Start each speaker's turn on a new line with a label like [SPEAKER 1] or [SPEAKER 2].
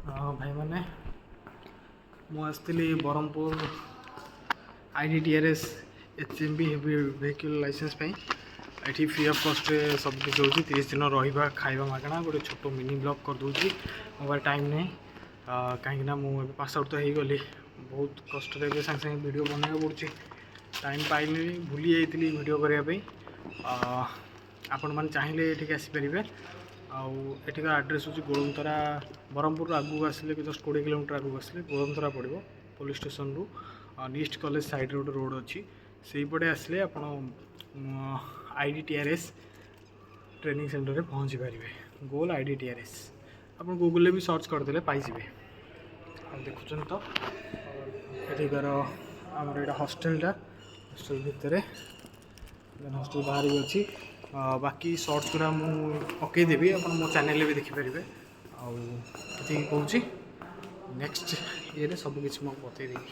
[SPEAKER 1] भाई मैंने मुझे Berhampur IDTRS HMB vehicle licence ये फ्री ऑफ कॉस्ट सब किसी हो 30 दिन रहा खाଇବା मागणा गोटे छोट मिनी ब्लॉग कर दूसरी मोबाइल टाइम नहीं कहीं मुझे पास आउट तो हो गली बहुत कष्ट सागे सागे वीडियो बनवाक पड़ुଛି टाइम पाइली भूली जाइली वीडियो करने आपण मैंने चाहिए ये आसीपर आठिका आड्रेस हूँ गोलमतरा बरहमपुर आगू आसिले जस्ट 20 किलोमीटर आगू आसिले गोलमतरा पड़ो पुलिस स्टेशन रु नीस्ट कॉलेज साइड रोड रोड अच्छी से पटे आसिले आप IDTRS ट्रेनिंग सेंटर में पहुँची पारे गोल IDTRS आप गूगल भी सर्च करदे पाइबे देखुं तो एठिकार आमर यहाँ हॉस्टेलटा हॉस्टेल भितर हॉस्टेल बाहर भी अच्छी बाकी सर्ट्स गुरा मुझे पकईदेवी आप मो चैनल भी देखिपारे आती कौन नेक्स्ट ये सब किसी मुझे बतईदेवी।